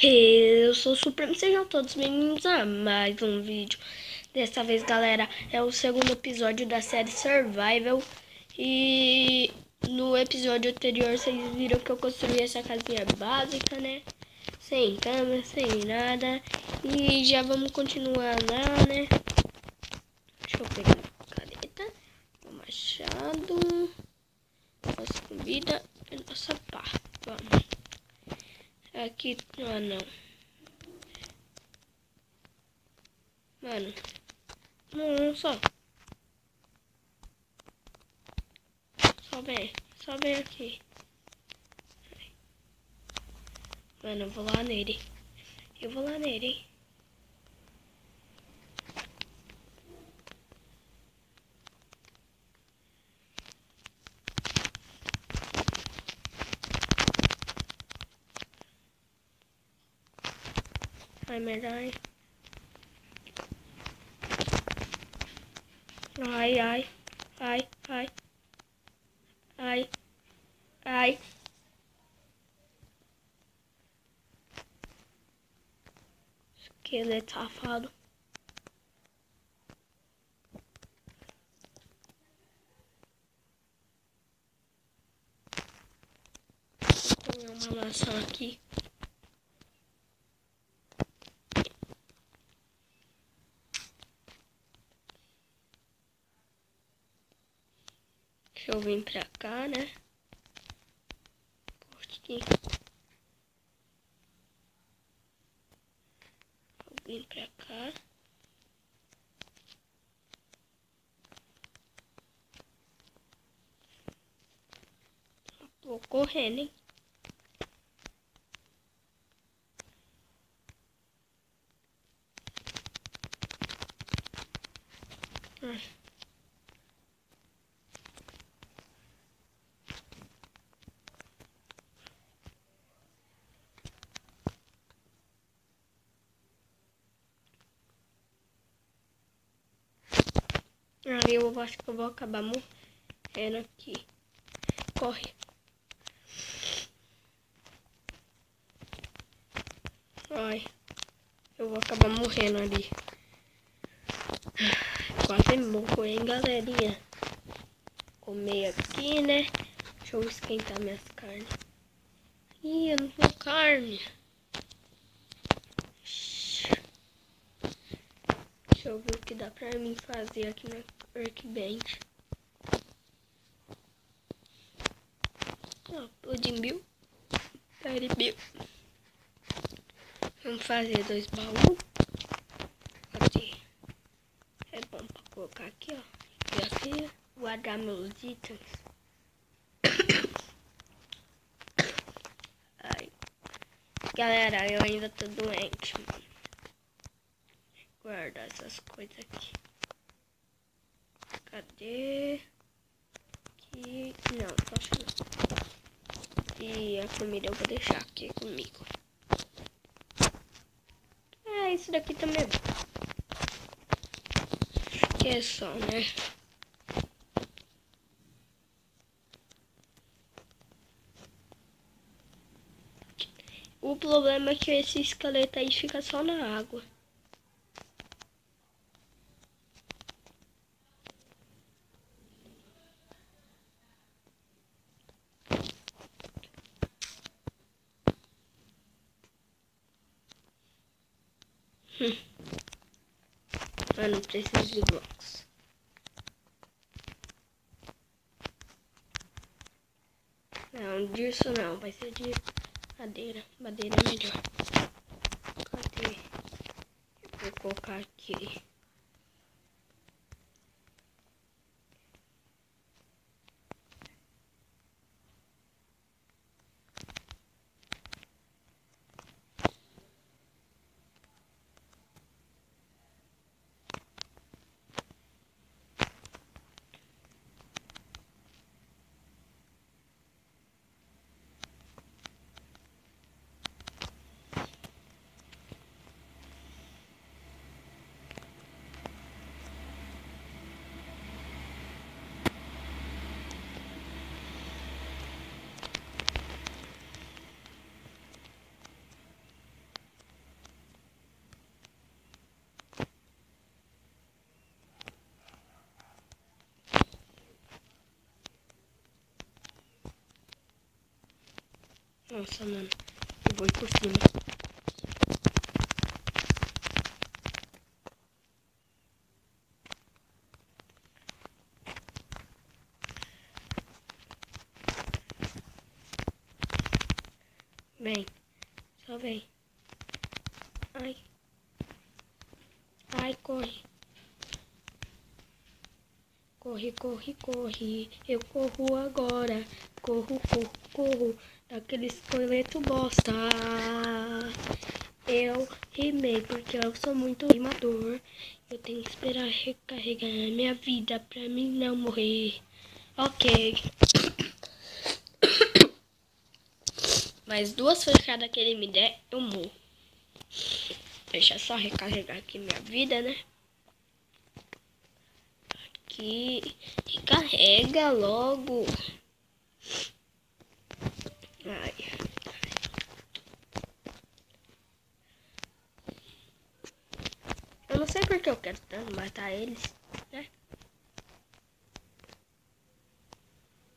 Eu sou o Supremo, sejam todos bem-vindos a mais um vídeo. Dessa vez, galera, é o segundo episódio da série Survival. E no episódio anterior vocês viram que eu construí essa casinha básica, né? Sem cama, sem nada. E já vamos continuar lá, né? Deixa eu pegar a caneta, o machado, nossa comida e nossa pá. Vamos. Aqui, não. Mano, não, só vem aqui. Mano, eu vou lá nele. Ai, merda, ai. Ai. Esqueleto safado. Vou comer uma maçã aqui. Deixa eu vir pra cá, né? Aqui. Vou vir pra cá. Vou correndo, hein? Aí eu acho que eu vou acabar morrendo aqui. Corre. Ai, eu vou acabar morrendo ali. Quase morro, hein, galerinha. Comer aqui, né? Deixa eu esquentar minhas carnes. Ih, eu não tenho carne. Deixa eu ver o que dá pra mim fazer aqui na Workbench. Ó, pudim bill. Bill. Vamos fazer 2 baús. Cadê? É bom pra colocar aqui, ó. E aqui, guardar meus itens. Ai. Galera, eu ainda tô doente, mano. Guardar essas coisas aqui. Cadê? Aqui. Não, posso não. E a comida eu vou deixar aqui comigo. Ah, isso daqui também é bom. Acho que é só, né? O problema é que esse esqueleto aí fica só na água. Eu não preciso de blocos. Não, disso não. Vai ser de madeira. Madeira é melhor. Cadê? Eu vou colocar aqui. Nossa, mano. Eu vou ir por cima. Vem. Só vem. Ai. Ai, corre. Corre, corre, corre. Eu corro agora. Corro, corro, corro. Daquele esqueleto bosta. Eu rimei porque eu sou muito rimador. Eu tenho que esperar recarregar minha vida pra mim não morrer. Ok. Mais 2 facadas que ele me der, eu morro. Deixa só recarregar aqui minha vida, né? Aqui. Recarrega logo. Ai. Eu não sei porque eu quero tanto matar eles, né?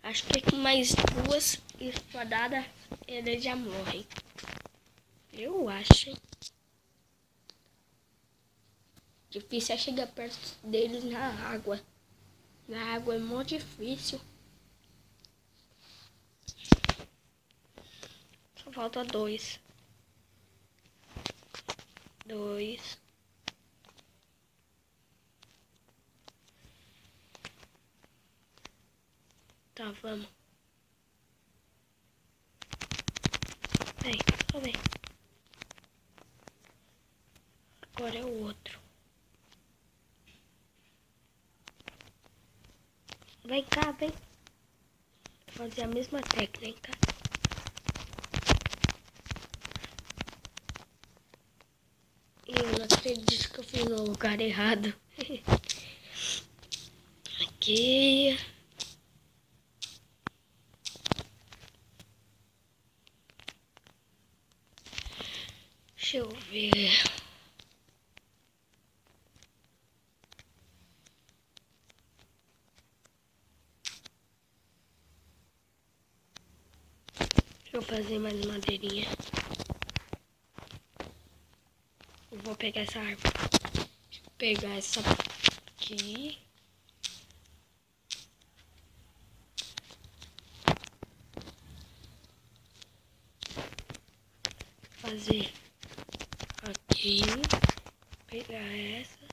Acho que com mais 2 espadadas eles já morrem. Eu acho. Difícil é chegar perto deles na água. Na água é muito difícil. Só falta 2. 2. Tá, vamos. Vem, só vem. Agora é o outro. Vem cá, vem. Vou fazer a mesma técnica. E eu não acredito que eu fui no lugar errado. Aqui. Deixa eu ver. Deixa eu fazer mais madeirinha. Eu vou pegar essa árvore. Deixa eu pegar essa aqui. Fazer aqui. Pegar essas.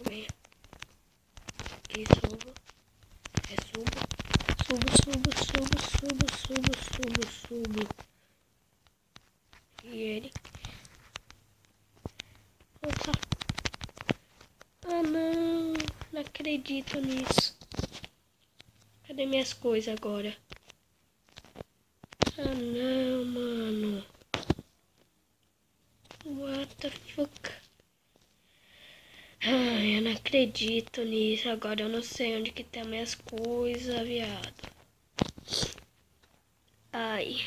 Vem. Aqui subo. Subo. Subo. E ele. Opa. Ah, não acredito nisso. Cadê minhas coisas agora? Ah, não, mano. What the fuck? Ai, eu não acredito nisso. Agora eu não sei onde que tá minhas coisas, viado. Ai.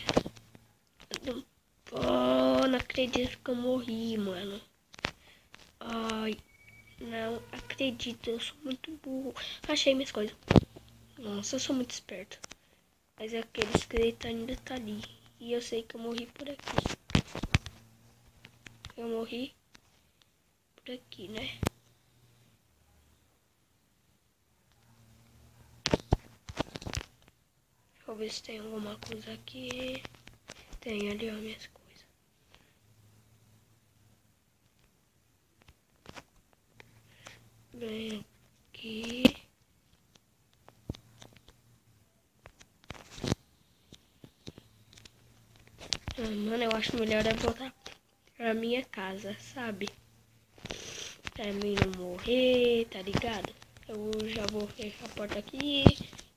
Não acredito que eu morri, mano. Ai. Não acredito, eu sou muito burro. Achei minhas coisas. Nossa, eu sou muito esperto. Mas aquele esqueleto ainda tá ali. E eu sei que eu morri por aqui. Eu morri por aqui, né? Deixa eu ver se tem alguma coisa aqui. Tem ali, ó, minhas coisas. Vem aqui. Ah, mano, eu acho melhor eu voltar pra minha casa, sabe? Pra mim não morrer, tá ligado? Eu já vou fechar a porta aqui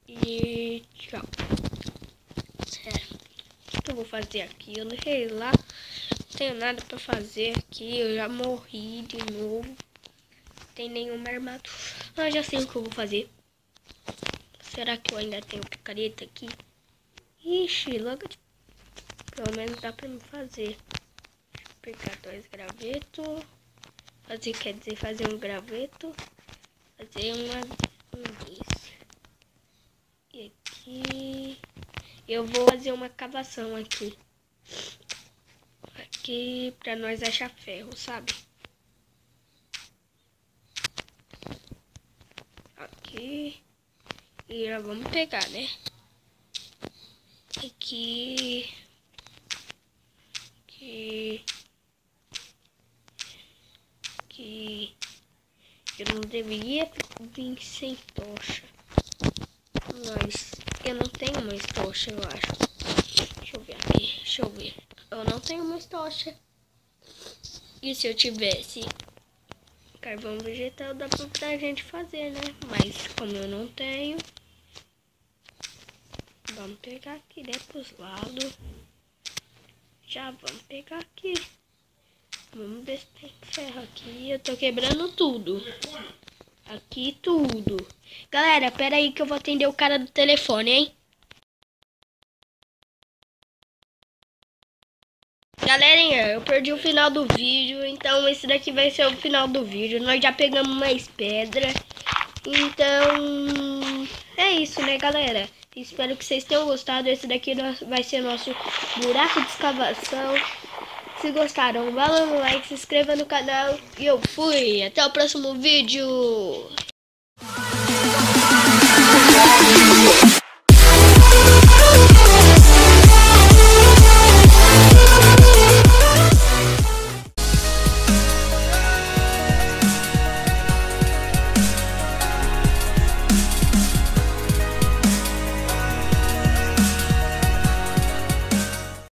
e tchau. O que eu vou fazer aqui? Eu não sei lá. Não tenho nada pra fazer aqui. Eu já morri de novo. Não tem nenhuma armadura. Ah, já sei o que eu vou fazer. Será que eu ainda tenho picareta aqui? Ixi, logo de... Pelo menos dá pra me fazer. Pegar 2 gravetos. Fazer, quer dizer, fazer um graveto. Fazer um desse. E aqui. aqui. Eu vou fazer uma cavação aqui. Aqui pra nós achar ferro, sabe? Aqui. E já vamos pegar, né? Aqui. Aqui. Aqui. Eu não deveria vir sem tocha. Mas eu não tenho mais tocha, eu acho. Deixa eu ver aqui. Deixa eu ver. Eu não tenho mais tocha. E se eu tivesse carvão vegetal, dá pra gente fazer, né? Mas como eu não tenho, vamos pegar aqui, né? Pros lados. Já vamos pegar aqui. Vamos ver se tem ferro aqui. Eu tô quebrando tudo. Aqui tudo. Galera, pera aí que eu vou atender o cara do telefone, hein? Galerinha, eu perdi o final do vídeo, então esse daqui vai ser o final do vídeo. Nós já pegamos mais pedra. Então, é isso, né, galera? Espero que vocês tenham gostado. Esse daqui vai ser nosso buraco de escavação. Se gostaram, vá lá no like, se inscreva no canal. E eu fui. Até o próximo vídeo.